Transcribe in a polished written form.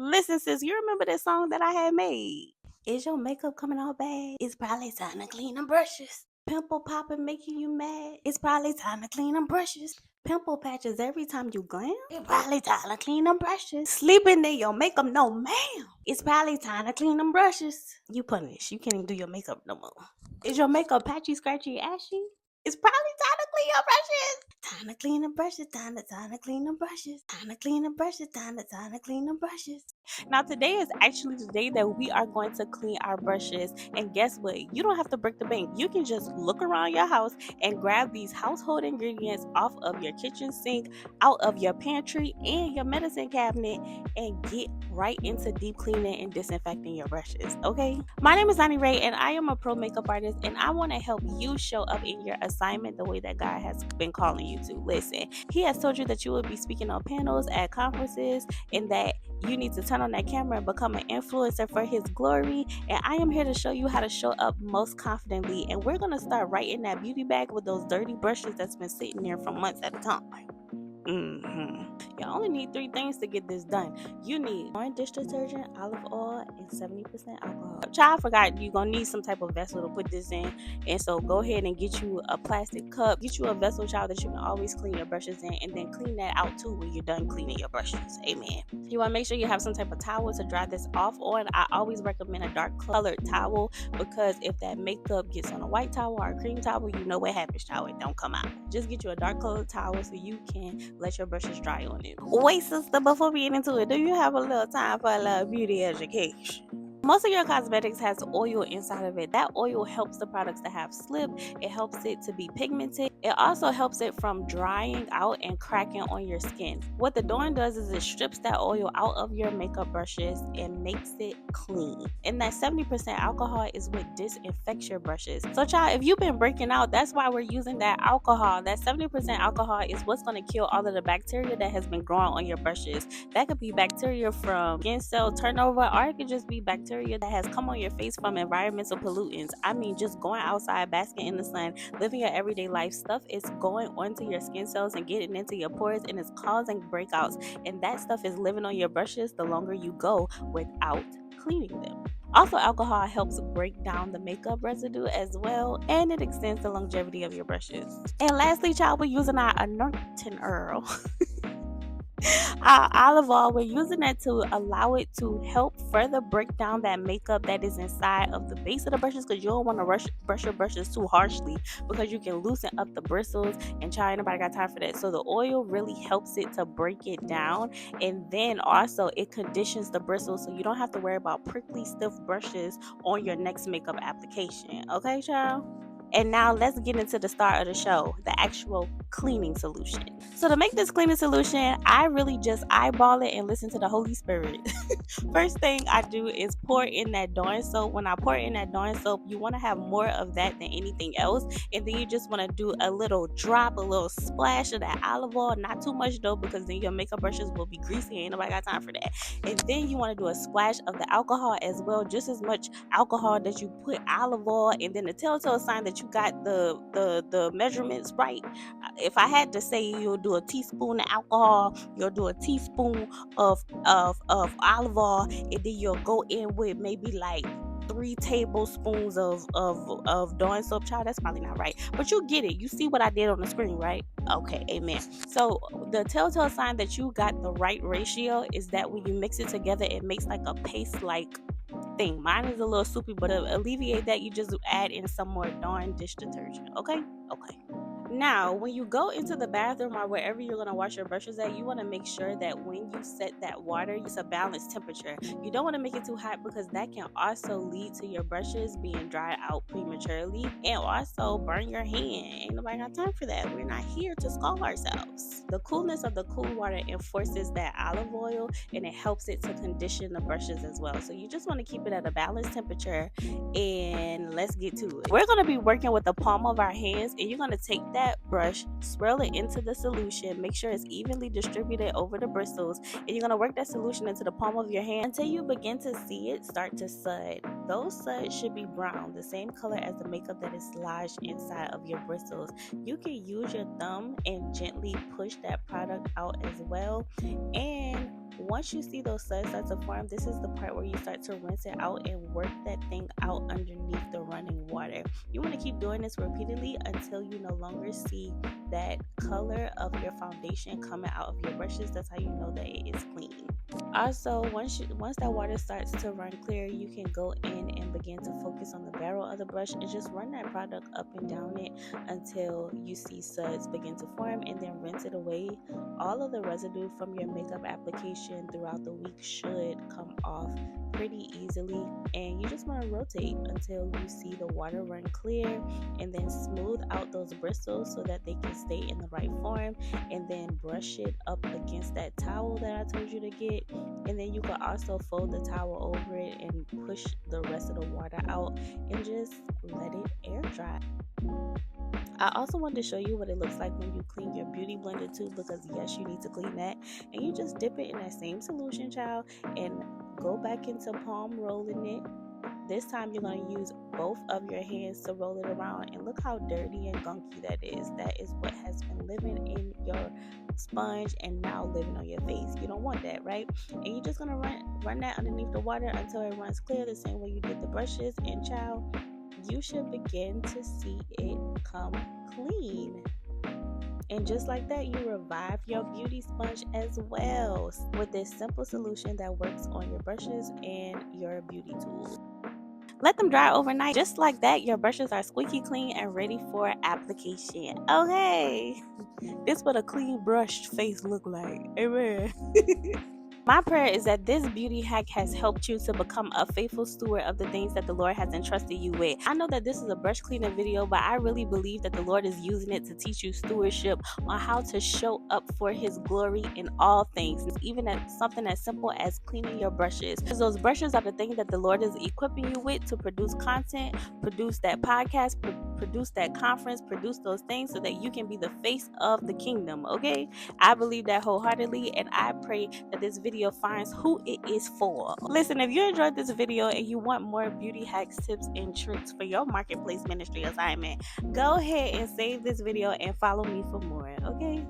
Listen, sis, you remember that song that I had made? Is your makeup coming out bad? It's probably time to clean them brushes. Pimple popping making you mad? It's probably time to clean them brushes. Pimple patches every time you glance? It's probably time to clean them brushes. Sleeping in your makeup? No, ma'am. It's probably time to clean them brushes. You punished. You can't even do your makeup no more. Is your makeup patchy, scratchy, ashy? It's probably time to clean your brushes. Time to clean the brushes. Time to clean the brushes. Time to clean the brushes. Time to clean the brushes. Now, today is actually the day that we are going to clean our brushes. And guess what? You don't have to break the bank. You can just look around your house and grab these household ingredients off of your kitchen sink, out of your pantry, and your medicine cabinet, and get right into deep cleaning and disinfecting your brushes. Okay? My name is Annie Ray, and I am a pro makeup artist, and I want to help you show up in your assignment the way that God has been calling you to. Listen, He has told you that you will be speaking on panels at conferences, and that you need to turn on that camera and become an influencer for His glory. And I am here to show you how to show up most confidently. And we're going to start right in that beauty bag with those dirty brushes that's been sitting there for months at a time. You only need 3 things to get this done. You need one dish detergent, olive oil, and 70% alcohol. Child, I forgot you're gonna need some type of vessel to put this in, and so go ahead and get you a plastic cup. Get you a vessel, child, that you can always clean your brushes in, and then clean that out too when you're done cleaning your brushes. Amen. You want to make sure you have some type of towel to dry this off on. I always recommend a dark colored towel, because if that makeup gets on a white towel or a cream towel, you know what happens, child. It don't come out. Just get you a dark colored towel so you can let your brushes dry on it. Wait, sister, before we get into it, do you have a little time for a little beauty education? Most of your cosmetics has oil inside of it. That oil helps the products to have slip. It helps it to be pigmented. It also helps it from drying out and cracking on your skin. What the Dawn does is it strips that oil out of your makeup brushes and makes it clean. And that 70% alcohol is what disinfects your brushes. So child, if you've been breaking out, that's why we're using that alcohol. That 70% alcohol is what's going to kill all of the bacteria that has been growing on your brushes. That could be bacteria from skin cell turnover, or it could just be bacteria that has come on your face from environmental pollutants. I mean, just going outside, basking in the sun, living your everyday life, stuff is going onto your skin cells and getting into your pores, and it's causing breakouts. And that stuff is living on your brushes the longer you go without cleaning them. Also, alcohol helps break down the makeup residue as well, and it extends the longevity of your brushes. And lastly, child, we're using our anointed oil. Our olive oil, we're using that to allow it to help further break down that makeup that is inside of the base of the brushes, because you don't want to brush your brushes too harshly, because you can loosen up the bristles, and child, nobody got time for that. So the oil really helps it to break it down, and then also it conditions the bristles, so you don't have to worry about prickly, stiff brushes on your next makeup application. Okay, child? And now let's get into the start of the show, the actual cleaning solution. So to make this cleaning solution, I really just eyeball it and listen to the Holy Spirit. First thing I do is pour in that Dawn soap. When I pour in that Dawn soap, you want to have more of that than anything else. And then you just want to do a little drop, a little splash of that olive oil. Not too much though, because then your makeup brushes will be greasy. Ain't nobody got time for that. And then you want to do a splash of the alcohol as well. Just as much alcohol that you put olive oil. And then the telltale sign that you got the measurements right. If I had to say, you'll do a teaspoon of alcohol, you'll do a teaspoon of olive oil, and then you'll go in with maybe like 3 tablespoons of Dawn soap. Child, that's probably not right, but you get it. You see what I did on the screen, right? Okay, amen. So the telltale sign that you got the right ratio is that when you mix it together, it makes like a paste like thing. Mine is a little soupy, but to alleviate that, you just add in some more Dawn dish detergent. Okay. Now, when you go into the bathroom or wherever you're going to wash your brushes at, you want to make sure that when you set that water, it's a balanced temperature. You don't want to make it too hot, because that can also lead to your brushes being dried out prematurely and also burn your hand. Ain't nobody got time for that. We're not here to scald ourselves. The coolness of the cool water enforces that olive oil, and it helps it to condition the brushes as well. So you just want to keep it at a balanced temperature, and let's get to it. We're going to be working with the palm of our hands, and you're going to take that brush, swirl it into the solution, make sure it's evenly distributed over the bristles, and you're going to work that solution into the palm of your hand until you begin to see it start to sud. Those suds should be brown, the same color as the makeup that is lodged inside of your bristles. You can use your thumb and gently push that product out as well. And once you see those suds start to form, this is the part where you start to rinse it out and work that thing out underneath the running water. You want to keep doing this repeatedly until you no longer see that color of your foundation coming out of your brushes. That's how you know that it is clean. Also, once that water starts to run clear, you can go in and begin to focus on the barrel of the brush and just run that product up and down it until you see suds begin to form, and then rinse it away. All of the residue from your makeup application throughout the week should come off pretty easily, and you just want to rotate until you see the water run clear, and then smooth out those bristles so that they can stay in the right form, and then brush it up against that towel that I told you to get, and then you can also fold the towel over it and push the rest of the water out and just let it air dry. I also wanted to show you what it looks like when you clean your beauty blender too, because yes, you need to clean that, and you just dip it in that same solution, child, and go back into palm rolling it. This time you're going to use both of your hands to roll it around, and look how dirty and gunky that is. That is what has been living in your sponge and now living on your face. You don't want that, right? And you're just going to run that underneath the water until it runs clear, the same way you did the brushes, and child, you should begin to see it come clean. And just like that, you revive your beauty sponge as well with this simple solution that works on your brushes and your beauty tools. Let them dry overnight. Just like that, your brushes are squeaky clean and ready for application. Okay, this what a clean brushed face look like. Amen. My prayer is that this beauty hack has helped you to become a faithful steward of the things that the Lord has entrusted you with. I know that this is a brush cleaning video, but I really believe that the Lord is using it to teach you stewardship on how to show up for His glory in all things, even at something as simple as cleaning your brushes. Because those brushes are the thing that the Lord is equipping you with to produce content, produce that podcast, produce that conference, produce those things so that you can be the face of the kingdom, okay? I believe that wholeheartedly, and I pray that this video finds who it is for. Listen, if you enjoyed this video and you want more beauty hacks, tips, and tricks for your marketplace ministry assignment, go ahead and save this video and follow me for more, okay?